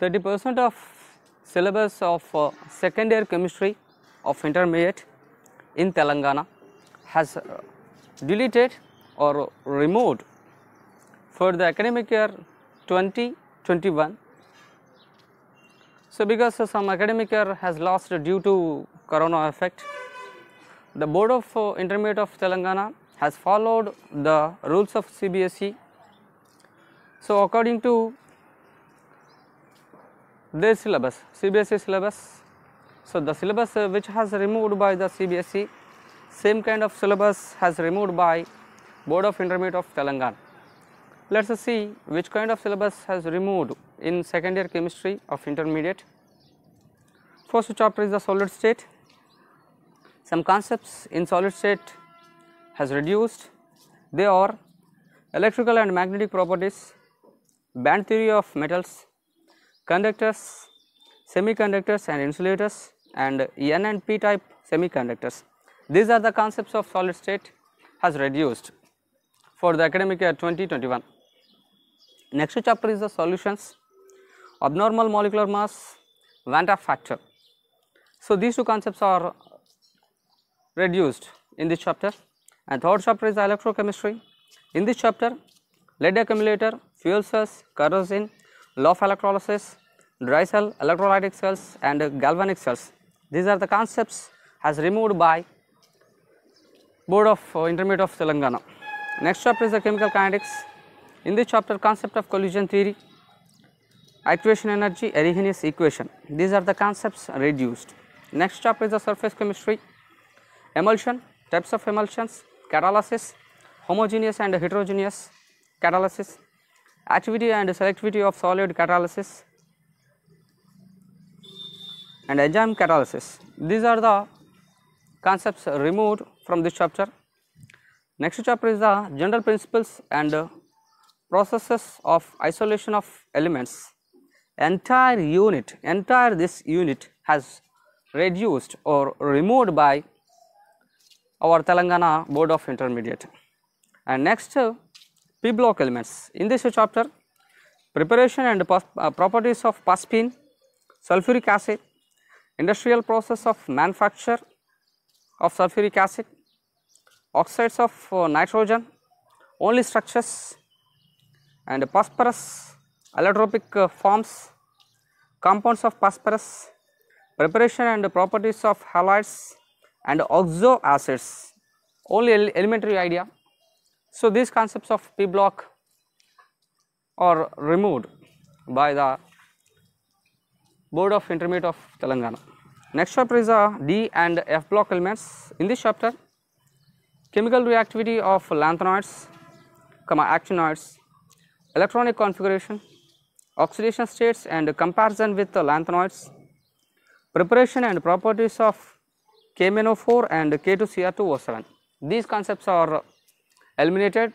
30% of syllabus of second year chemistry of intermediate in Telangana has deleted or removed for the academic year 2021. So, because some academic year has lost due to corona effect, the Board of Intermediate of Telangana has followed the rules of CBSE. So, according to their syllabus, CBSE syllabus, so the syllabus which has removed by the CBSE, same kind of syllabus has removed by Board of Intermediate of Telangana. Let us see which kind of syllabus has removed in second year chemistry of intermediate. First chapter is the solid state. Some concepts in solid state has reduced. They are electrical and magnetic properties, band theory of metals, conductors, semiconductors and insulators, and N and P type semiconductors. These are the concepts of solid state has reduced for the academic year 2021. Next chapter is the solutions, abnormal molecular mass, Van 't Hoff factor. So, these two concepts are reduced in this chapter. And third chapter is the electrochemistry. In this chapter, lead accumulator, fuel cells, kerosene, law of electrolysis, dry cell, electrolytic cells and galvanic cells. These are the concepts has removed by Board of Intermediate of Telangana. Next chapter is the chemical kinetics. In this chapter, concept of collision theory, activation energy, Arrhenius equation. These are the concepts reduced. Next chapter is the surface chemistry, emulsion, types of emulsions, catalysis, homogeneous and heterogeneous catalysis, activity and selectivity of solid catalysis and enzyme catalysis. These are the concepts removed from this chapter. Next chapter is the general principles and processes of isolation of elements. Entire this unit has reduced or removed by our Telangana Board of Intermediate. And next, P block elements. In this chapter, preparation and properties of phosphine, sulfuric acid, industrial process of manufacture of sulfuric acid, oxides of nitrogen, only structures and phosphorus, allotropic forms, compounds of phosphorus, preparation and properties of halides and oxo acids, only elementary idea. So, these concepts of P block are removed by the Board of Intermediate of Telangana. Next chapter is D and F block elements. In this chapter, chemical reactivity of lanthanoids, actinoids, electronic configuration, oxidation states and comparison with the lanthanoids, preparation and properties of KMnO4 and K2Cr2O7. These concepts are eliminated.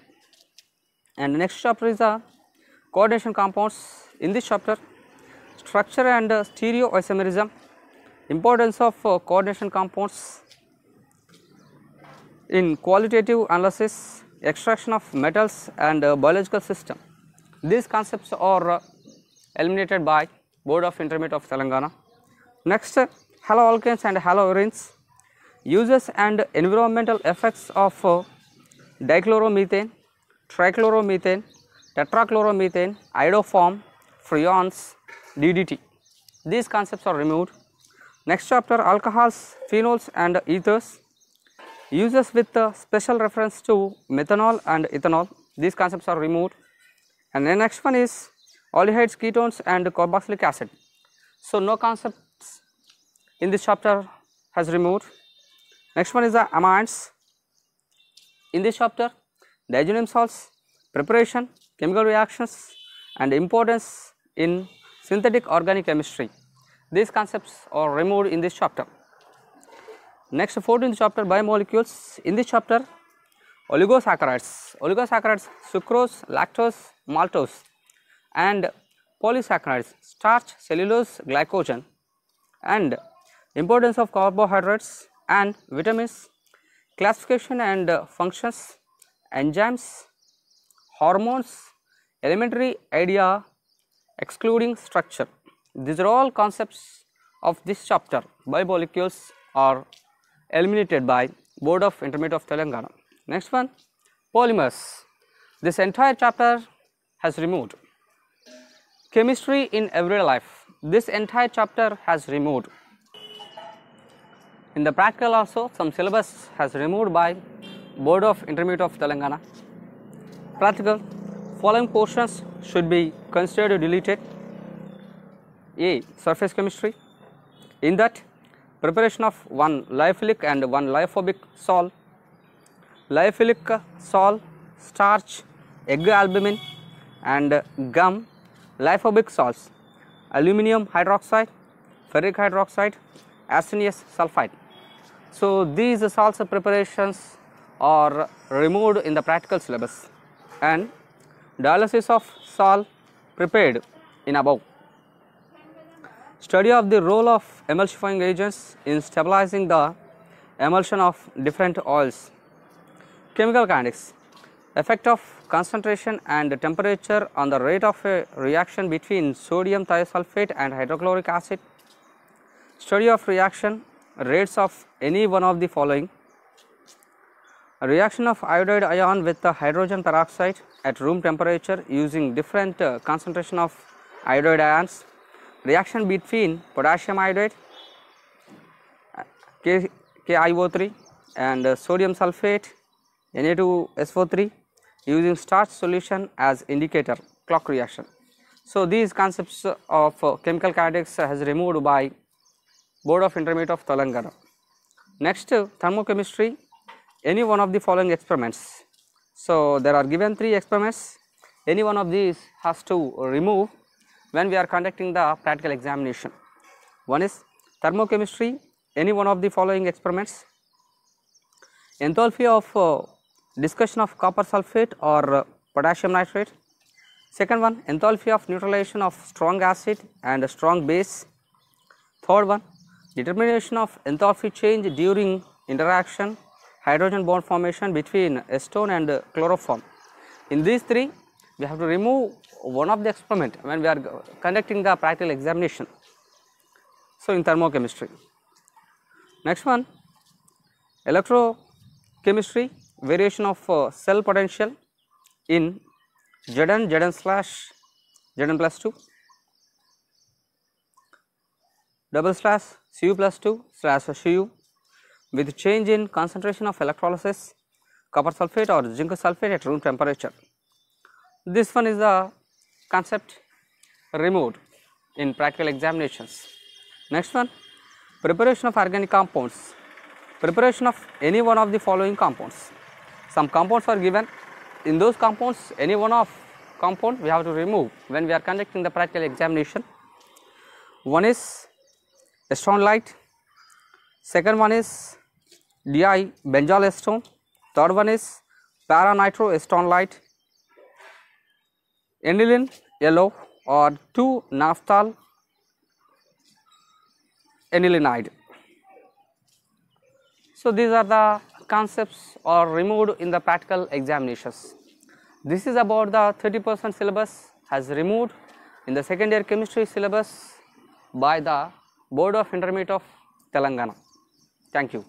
And next chapter is the coordination compounds. In this chapter, structure and stereoisomerism, importance of coordination compounds in qualitative analysis, extraction of metals and biological system. These concepts are eliminated by Board of Intermediate of Telangana. Next, haloalkanes and haloarenes, uses and environmental effects of dichloromethane, trichloromethane, tetrachloromethane, iodoform, freons, DDT. These concepts are removed. Next chapter, alcohols, phenols and ethers, uses with special reference to methanol and ethanol. These concepts are removed. And the next one is aldehydes, ketones and carboxylic acid. So, no concepts in this chapter has removed. Next one is the amines. In this chapter, diazoxide salts, preparation, chemical reactions and importance in synthetic organic chemistry. These concepts are removed in this chapter. Next, 14th chapter, biomolecules. In this chapter, oligosaccharides, sucrose, lactose, maltose and polysaccharides, starch, cellulose, glycogen and importance of carbohydrates and vitamins, classification and functions, enzymes, hormones, elementary idea excluding structure. These are all concepts of this chapter. Biomolecules are eliminated by Board of Intermediate of Telangana. Next one, polymers. This entire chapter has removed. Chemistry in everyday life. This entire chapter has removed. In the practical also, some syllabus has removed by Board of Intermediate of Telangana. Practical, following portions should be considered deleted. A. Surface chemistry. In that, preparation of one lyophilic and one lyophobic sol, lyophilic sol, starch, egg albumin and gum, lyophobic salts, aluminum hydroxide, ferric hydroxide, arsenious sulfide. So, these salts preparations are removed in the practical syllabus, and dialysis of salt prepared in above. Study of the role of emulsifying agents in stabilizing the emulsion of different oils. Chemical kinetics, effect of concentration and temperature on the rate of a reaction between sodium thiosulfate and hydrochloric acid. Study of reaction rates of any one of the following. A reaction of iodide ion with the hydrogen peroxide at room temperature using different concentration of iodide ions. Reaction between potassium iodide KiO3 and sodium sulfate Na2SO3 using starch solution as indicator, clock reaction. So, these concepts of chemical kinetics has removed by Board of Intermediate of Telangana. Next, thermochemistry, any one of the following experiments. So, there are given 3 experiments, any one of these has to remove when we are conducting the practical examination. One is thermochemistry, any one of the following experiments. Enthalpy of discussion of copper sulfate or potassium nitrate. Second one, enthalpy of neutralization of strong acid and strong base. Third one, determination of enthalpy change during interaction, hydrogen bond formation between acetone and chloroform. In these 3, we have to remove one of the experiment when we are conducting the practical examination. So, in thermochemistry. Next one, electrochemistry, variation of cell potential in Zn, Zn slash Zn plus 2, double slash Cu plus 2 slash Cu with change in concentration of electrolysis, copper sulfate or zinc sulfate at room temperature. This one is the concept removed in practical examinations. Next one, preparation of organic compounds, preparation of any one of the following compounds. Some compounds are given, in those compounds any one of compound we have to remove when we are conducting the practical examination. One is acetone, second one is di-benzyl acetone, third one is para-nitroacetone, aniline yellow or 2-naphthol anilinide. So, these are the concepts are removed in the practical examinations. This is about the 30% syllabus has removed in the second year chemistry syllabus by the Board of Intermediate of Telangana. Thank you.